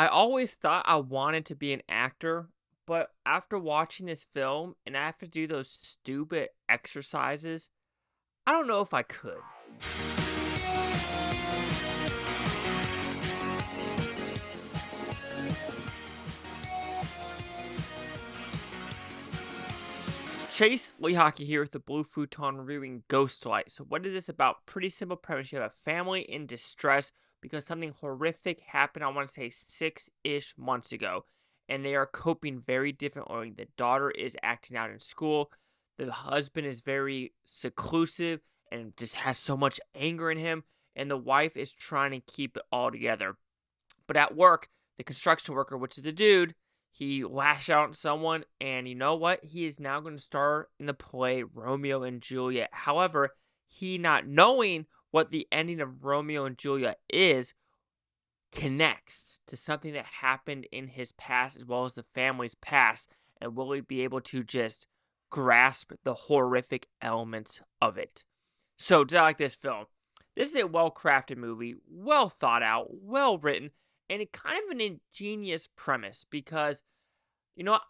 I always thought I wanted to be an actor, but after watching this film and I have to do those stupid exercises, I don't know if I could. Chase Lee Hockey here with the Blue Futon reviewing Ghostlight. So what is this about? Pretty simple premise. You have a family in distress because something horrific happened, I want to say 6-ish months ago. And they are coping very differently. The daughter is acting out in school. The husband is very seclusive and just has so much anger in him. And the wife is trying to keep it all together. But at work, the construction worker, which is a dude, he lashed out at someone, and you know what? He is now going to star in the play Romeo and Juliet. However, he not knowing what the ending of Romeo and Juliet is, connects to something that happened in his past as well as the family's past, and will he be able to just grasp the horrific elements of it? So, did I like this film? This is a well-crafted movie, well thought out, well written, and it kind of an ingenious premise because,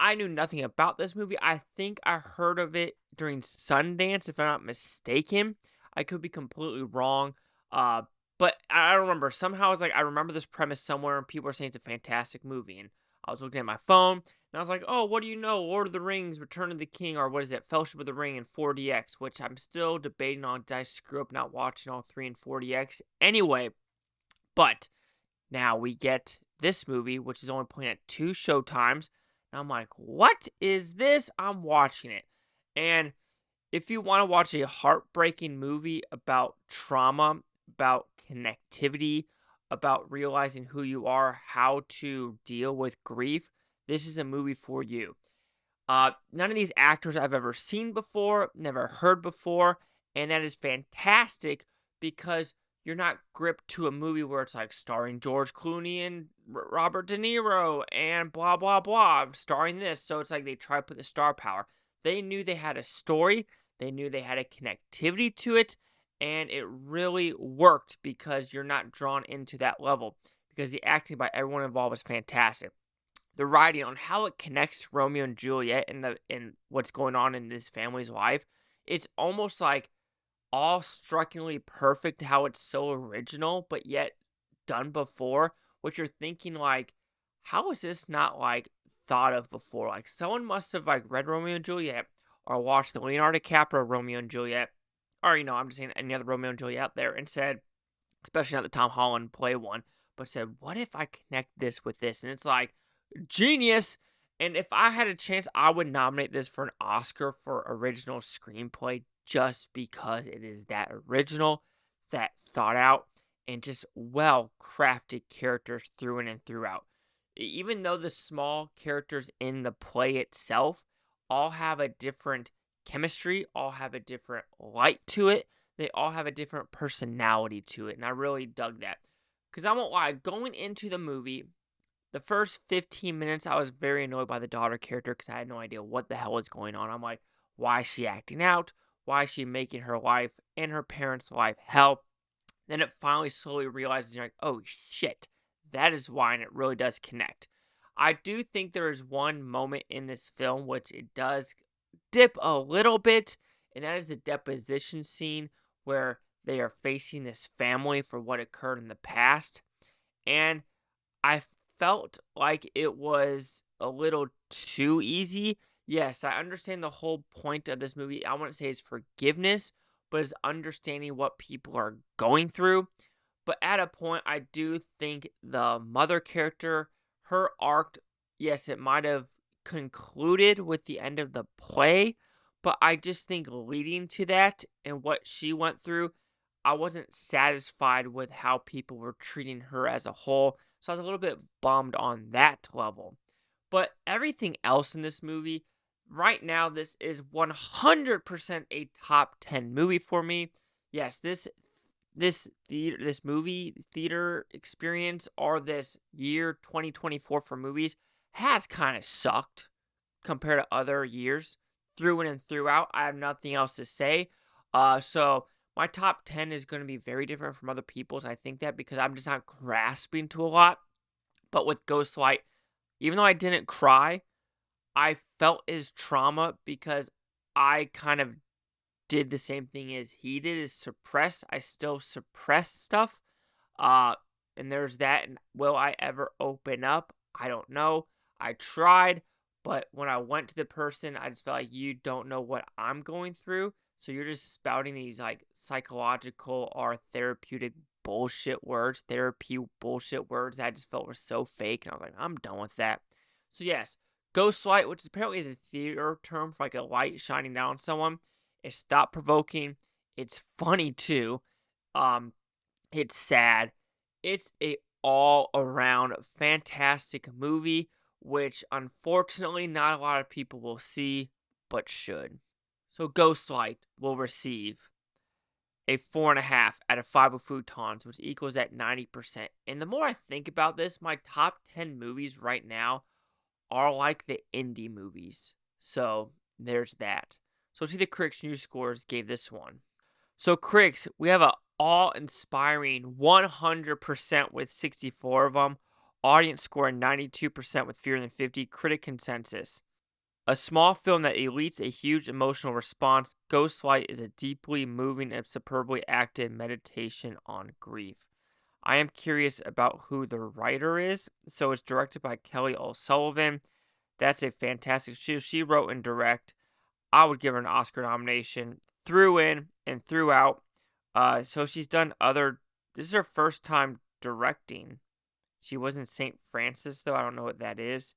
I knew nothing about this movie. I think I heard of it during Sundance, if I'm not mistaken. I could be completely wrong, but I don't remember. Somehow I was like, I remember this premise somewhere, and people were saying it's a fantastic movie, and I was looking at my phone, and I was like, oh, what do you know? Lord of the Rings, Return of the King, or what is it, Fellowship of the Ring and 4DX, which I'm still debating on. Did I screw up not watching all three in 4DX? Anyway, but now we get this movie, which is only playing at 2 showtimes. And I'm like, what is this? I'm watching it. And if you want to watch a heartbreaking movie about trauma, about connectivity, about realizing who you are, how to deal with grief, this is a movie for you. None of these actors I've ever seen before, never heard before, and that is fantastic because you're not gripped to a movie where it's like starring George Clooney and Robert De Niro and blah, blah, blah, starring this. So it's like they try to put the star power. They knew they had a story. They knew they had a connectivity to it. And it really worked because you're not drawn into that level. Because the acting by everyone involved was fantastic. The writing on how it connects Romeo and Juliet and what's going on in this family's life, it's almost like all strikingly perfect how it's so original, but yet done before, which you're thinking like, how is this not like thought of before? Like someone must have like read Romeo and Juliet or watched the Leonardo DiCaprio Romeo and Juliet, or I'm just saying any other Romeo and Juliet out there and said, especially not the Tom Holland play one, but said, what if I connect this with this? And it's like, genius. And if I had a chance, I would nominate this for an Oscar for original screenplay just because it is that original, that thought out, and just well-crafted characters through and throughout. Even though the small characters in the play itself all have a different chemistry, all have a different light to it, they all have a different personality to it, and I really dug that. Because I won't lie, going into the movie, the first 15 minutes, I was very annoyed by the daughter character because I had no idea what the hell was going on. I'm like, why is she acting out? Why is she making her life and her parents' life hell? Then it finally slowly realizes, you're like, oh shit, that is why, and it really does connect. I do think there is one moment in this film which it does dip a little bit, and that is the deposition scene where they are facing this family for what occurred in the past. And I felt like it was a little too easy. Yes, I understand the whole point of this movie. I wouldn't say it's forgiveness, but it's understanding what people are going through. But at a point, I do think the mother character, her arc, yes, it might have concluded with the end of the play, but I just think leading to that and what she went through, I wasn't satisfied with how people were treating her as a whole. So I was a little bit bummed on that level. But everything else in this movie, right now, this is 100% a top 10 movie for me. Yes, this movie theater experience or this year 2024 for movies has kind of sucked compared to other years through and throughout. I have nothing else to say. So my top 10 is going to be very different from other people's. I think that because I'm just not grasping to a lot. But with Ghostlight, even though I didn't cry, I felt his trauma because I kind of did the same thing as he did, is suppress. I still suppress stuff. Uh, and there's that. And will I ever open up? I don't know. I tried, but when I went to the person, I just felt like you don't know what I'm going through. So you're just spouting these like psychological or therapeutic bullshit words, therapy bullshit words that I just felt were so fake. And I was like, I'm done with that. So yes, Ghostlight, which is apparently the theater term for like a light shining down on someone, it's thought provoking. It's funny too. Um, it's sad. It's a all around fantastic movie, which unfortunately not a lot of people will see, but should. So Ghostlight will receive a 4.5 out of 5 of Futons, which equals at 90%. And the more I think about this, my top 10 movies right now are like the indie movies. So there's that. So let's see the critics' news scores gave this one. So critics, we have a awe-inspiring 100% with 64 of them. Audience score 92% with fewer than 50. Critic consensus. A small film that elites a huge emotional response, Ghostlight is a deeply moving and superbly acted meditation on grief. I am curious about who the writer is. So it's directed by Kelly O'Sullivan. That's a fantastic show. She wrote and direct. I would give her an Oscar nomination through in and throughout. So she's done other. This is her first time directing. She was in St. Francis, though. I don't know what that is.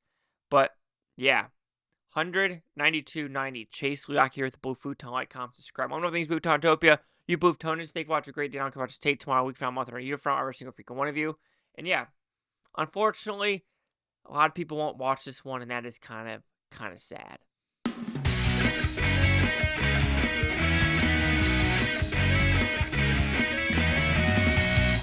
But yeah, 192.90. Chase Luak here with the Blue Futon. Like, comment, subscribe. One more things, Bhutontopia. You Bhutonans, thank you for watching a great day. I can watch Tate tomorrow, week from now, month, or a year from now, every single freaking one of you. And yeah, unfortunately, a lot of people won't watch this one, and that is kind of sad.